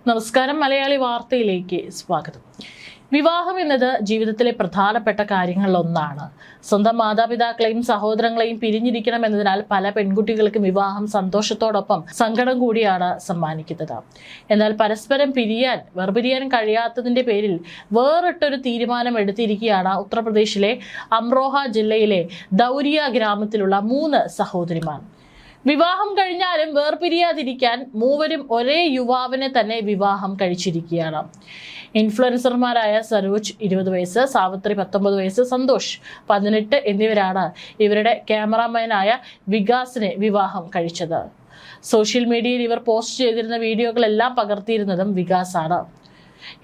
നമസ്കാരം. മലയാളി വാർത്തയിലേക്ക് സ്വാഗതം. വിവാഹം എന്നത് ജീവിതത്തിലെ പ്രധാനപ്പെട്ട കാര്യങ്ങളിലൊന്നാണ്. സ്വന്തം മാതാപിതാക്കളെയും സഹോദരങ്ങളെയും പിരിഞ്ഞിരിക്കണം എന്നതിനാൽ പല പെൺകുട്ടികൾക്കും വിവാഹം സന്തോഷത്തോടൊപ്പം സങ്കടം കൂടിയാണ് സമ്മാനിക്കുന്നത്. എന്നാൽ പരസ്പരം വേർപിരിയാൻ കഴിയാത്തതിന്റെ പേരിൽ വേറിട്ടൊരു തീരുമാനം എടുത്തിരിക്കുകയാണ് ഉത്തർപ്രദേശിലെ അംറോഹ ജില്ലയിലെ ദൗരിയ ഗ്രാമത്തിലുള്ള 3 സഹോദരിമാർ. വിവാഹം കഴിഞ്ഞാലും വേർപിരിയാതിരിക്കാൻ മൂവരും ഒരേ യുവാവിനെ തന്നെ വിവാഹം കഴിച്ചിരിക്കുകയാണ്. ഇൻഫ്ലുവൻസർമാരായ സരോജ് 20 വയസ്സ്, സാവിത്രി 19 വയസ്സ്, സന്തോഷ് 18 എന്നിവരാണ് ഇവരുടെ ക്യാമറാമാനായ വികാസിനെ വിവാഹം കഴിച്ചത്. സോഷ്യൽ മീഡിയയിൽ ഇവർ പോസ്റ്റ് ചെയ്തിരുന്ന വീഡിയോകളെല്ലാം പകർത്തിയിരുന്നതും വികാസാണ്.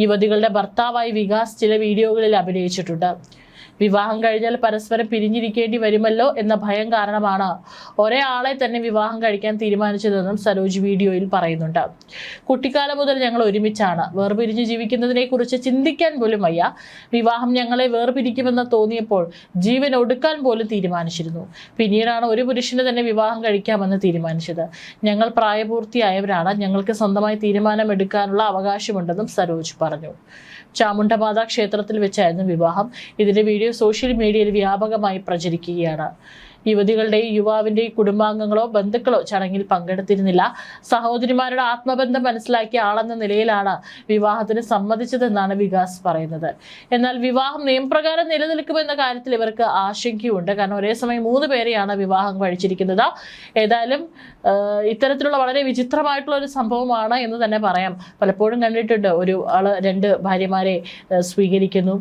യുവതികളുടെ ഭർത്താവായി വികാസ് ചില വീഡിയോകളിൽ അഭിനയിച്ചിട്ടുണ്ട്. വിവാഹം കഴിഞ്ഞാൽ പരസ്പരം പിരിഞ്ഞിരിക്കേണ്ടി വരുമല്ലോ എന്ന ഭയം കാരണമാണ് ഒരേ ആളെ തന്നെ വിവാഹം കഴിക്കാൻ തീരുമാനിച്ചതെന്നും സരോജ് വീഡിയോയിൽ പറയുന്നുണ്ട്. കുട്ടിക്കാലം മുതൽ ഞങ്ങൾ ഒരുമിച്ചാണ്. വേർപിരിഞ്ഞ് ജീവിക്കുന്നതിനെ കുറിച്ച് ചിന്തിക്കാൻ പോലും വയ്യ. വിവാഹം ഞങ്ങളെ വേർപിരിക്കുമെന്ന് തോന്നിയപ്പോൾ ജീവൻ ഒടുക്കാൻ പോലും തീരുമാനിച്ചിരുന്നു. പിന്നീടാണ് ഒരു പുരുഷന് തന്നെ വിവാഹം കഴിക്കാമെന്ന് തീരുമാനിച്ചത്. ഞങ്ങൾ പ്രായപൂർത്തിയായവരാണ്. ഞങ്ങൾക്ക് സ്വന്തമായി തീരുമാനമെടുക്കാനുള്ള അവകാശമുണ്ടെന്നും സരോജ് പറഞ്ഞു. ചാമുണ്ഡമാത ക്ഷേത്രത്തിൽ വെച്ചായിരുന്നു വിവാഹം. ഇതിന്റെ വീഡിയോ സോഷ്യൽ മീഡിയയിൽ വ്യാപകമായി പ്രചരിക്കുകയാണ്. യുവതികളുടെയും യുവാവിന്റെയും കുടുംബാംഗങ്ങളോ ബന്ധുക്കളോ ചടങ്ങിൽ പങ്കെടുത്തിരുന്നില്ല. സഹോദരിമാരുടെ ആത്മബന്ധം മനസ്സിലാക്കിയ ആളെന്ന നിലയിലാണ് വിവാഹത്തിന് സമ്മതിച്ചതെന്നാണ് വികാസ് പറയുന്നത്. എന്നാൽ വിവാഹം നിയമപ്രകാരം നിലനിൽക്കുമെന്ന കാര്യത്തിൽ ഇവർക്ക് ആശങ്കയുണ്ട്. കാരണം ഒരേ സമയം 3 പേരെയാണ് വിവാഹം കഴിച്ചിരിക്കുന്നത്. ഏതായാലും ഇത്തരത്തിലുള്ള വളരെ വിചിത്രമായിട്ടുള്ള ഒരു സംഭവമാണ് എന്ന് തന്നെ പറയാം. പലപ്പോഴും കണ്ടിട്ടുണ്ട്, ഒരു ആള് 2 ഭാര്യമാരെ സ്വീകരിക്കുന്നു,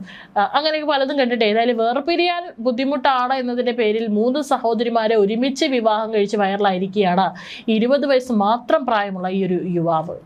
അങ്ങനെയൊക്കെ പലതും കണ്ടിട്ട്. ഏതായാലും വേർപിരിയാൻ ബുദ്ധിമുട്ടാണ് എന്നതിന്റെ പേരിൽ 3 സഹോദരിമാരെ ഒരുമിച്ച് വിവാഹം കഴിച്ച് വൈറലായിരിക്കുകയാണ് 20 വയസ്സ് മാത്രം പ്രായമുള്ള ഈ ഒരു യുവാവ്.